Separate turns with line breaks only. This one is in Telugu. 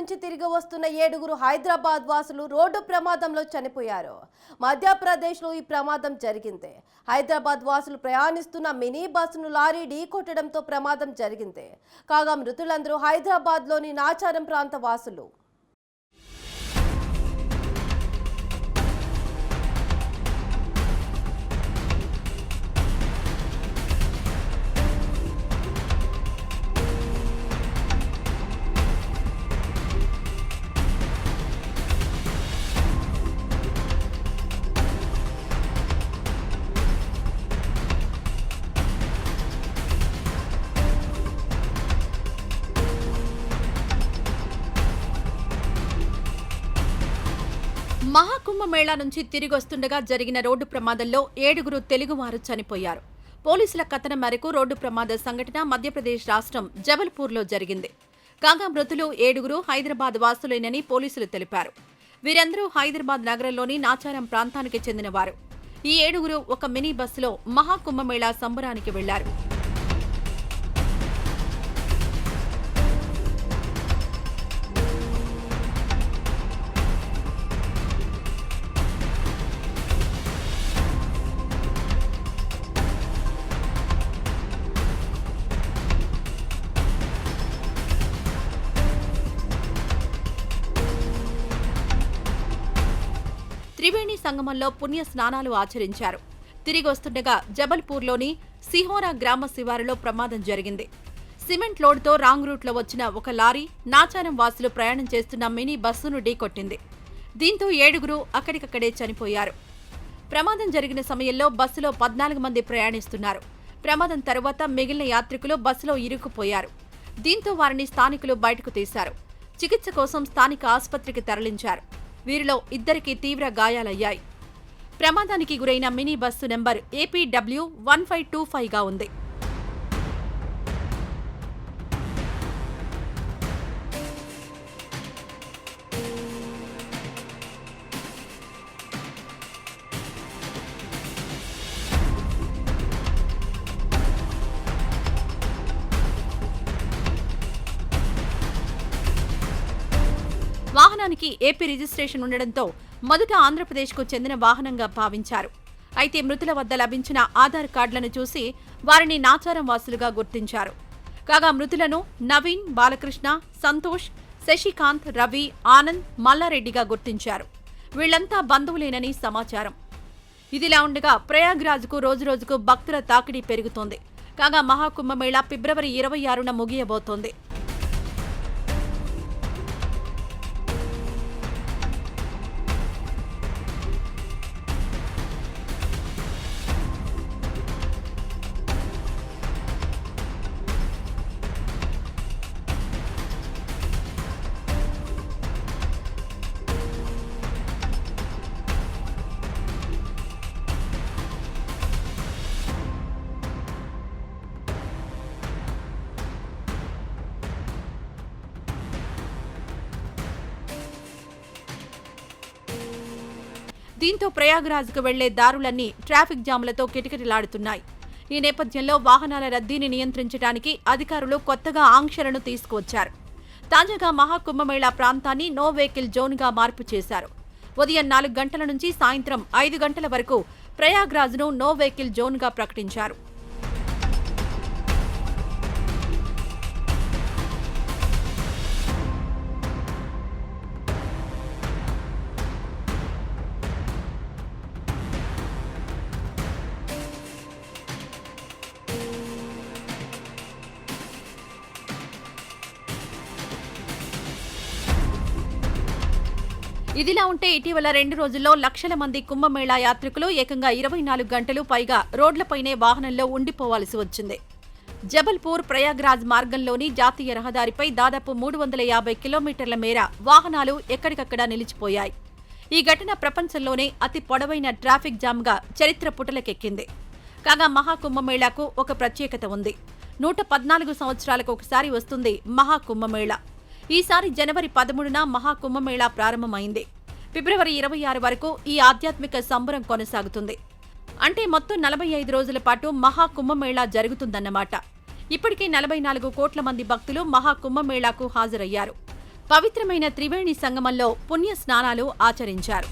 నుంచి తిరిగి వస్తున్న 7 హైదరాబాద్ వాసులు రోడ్డు ప్రమాదంలో చనిపోయారు. మధ్యప్రదేశ్లో ఈ ప్రమాదం జరిగింది. హైదరాబాద్ వాసులు ప్రయాణిస్తున్న మినీ బస్సును లారీ ఢీకొట్టడంతో ప్రమాదం జరిగింది. కాగా మృతులందరూ హైదరాబాద్లోని నాచారం ప్రాంత వాసులు.
మహాకుంభమేళా నుంచి తిరిగొస్తుండగా జరిగిన రోడ్డు ప్రమాదంలో 7 తెలుగువారు చనిపోయారు. పోలీసుల కథనం మేరకు రోడ్డు ప్రమాద సంఘటన మధ్యప్రదేశ్ రాష్ట్రం జబల్పూర్లో జరిగింది. కాగా మృతులు 7 హైదరాబాద్ వాసులేనని పోలీసులు తెలిపారు. వీరందరూ హైదరాబాద్ నగరంలోని నాచారం ప్రాంతానికి చెందినవారు. ఈ 7 ఒక మినీ బస్సులో మహాకుంభమేళా సంబరానికి వెళ్లారు. త్రివేణి సంగమంలో పుణ్య స్నానాలు ఆచరించారు. తిరిగొస్తుండగా జబల్పూర్లోని సిహోరా గ్రామ శివారులో ప్రమాదం జరిగింది. సిమెంట్ లోడ్తో రాంగ్ రూట్లో వచ్చిన ఒక లారీ నాచారం వాసులు ప్రయాణం చేస్తున్న మినీ బస్సును ఢీకొట్టింది. దీంతో 7 అక్కడికక్కడే చనిపోయారు. ప్రమాదం జరిగిన సమయంలో బస్సులో 14 మంది ప్రయాణిస్తున్నారు. ప్రమాదం తర్వాత మిగిలిన యాత్రికులు బస్సులో ఇరుక్కుపోయారు. దీంతో వారిని స్థానికులు బయటకు తీశారు. చికిత్స కోసం స్థానిక ఆసుపత్రికి తరలించారు. వీరిలో 2 తీవ్ర గాయాలయ్యాయి. ప్రమాదానికి గురైన మినీ బస్సు నెంబర్ APW1525గా ఉంది. వాహనానికి ఏపీ రిజిస్ట్రేషన్ ఉండడంతో మొదట ఆంధ్రప్రదేశ్కు చెందిన వాహనంగా భావించారు. అయితే మృతుల వద్ద లభించిన ఆధార్ కార్డులను చూసి వారిని నాచారం వాసులుగా గుర్తించారు. కాగా మృతులను నవీన్, బాలకృష్ణ, సంతోష్, శశికాంత్, రవి, ఆనంద్, మల్లారెడ్డిగా గుర్తించారు. వీళ్లంతా బంధువులేనని సమాచారం. ఇదిలా ఉండగా ప్రయాగ్రాజ్కు రోజురోజుకు భక్తుల తాకిడి పెరుగుతోంది. కాగా మహాకుంభమేళా ఫిబ్రవరి 26న ముగియబోతోంది. దీంతో ప్రయాగ్రాజ్కు వెళ్లే దారులన్నీ ట్రాఫిక్ జామ్లతో కిటకిటలాడుతున్నాయి. ఈ నేపథ్యంలో వాహనాల రద్దీని నియంత్రించడానికి అధికారులు కొత్తగా ఆంక్షలను తీసుకువచ్చారు. తాజాగా మహాకుంభమేళా ప్రాంతాన్ని నో వెహికల్ జోన్గా మార్పు చేశారు. ఉదయం 4 గంటల నుంచి సాయంత్రం 5 గంటల వరకు ప్రయాగ్రాజ్ను నో వెహికల్ జోన్గా ప్రకటించారు. ఇదిలా ఉంటే ఇటీవల 2 రోజుల్లో లక్షల మంది కుంభమేళా యాత్రికులు ఏకంగా 24 గంటలు పైగా రోడ్లపైనే వాహనంలో ఉండిపోవాల్సి వచ్చింది. జబల్పూర్ ప్రయాగ్రాజ్ మార్గంలోని జాతీయ రహదారిపై దాదాపు 350 కిలోమీటర్ల మేర వాహనాలు ఎక్కడికక్కడ నిలిచిపోయాయి. ఈ ఘటన ప్రపంచంలోనే అతి పొడవైన ట్రాఫిక్ జామ్గా చరిత్ర పుటలకెక్కింది. కాగా మహాకుంభమేళాకు ఒక ప్రత్యేకత ఉంది. 114 సంవత్సరాలకు ఒకసారి వస్తుంది మహాకుంభమేళా. ఈసారి జనవరి 13న మహాకుంభమేళా ప్రారంభమైంది. ఫిబ్రవరి 26 వరకు ఈ ఆధ్యాత్మిక సంబరం కొనసాగుతుంది. అంటే మొత్తం 45 రోజుల పాటు మహాకుంభమేళా జరుగుతుందన్నమాట. ఇప్పటికే 44 కోట్ల మంది భక్తులు మహాకుంభమేళాకు హాజరయ్యారు. పవిత్రమైన త్రివేణి సంగమంలో పుణ్య స్నానాలు ఆచరించారు.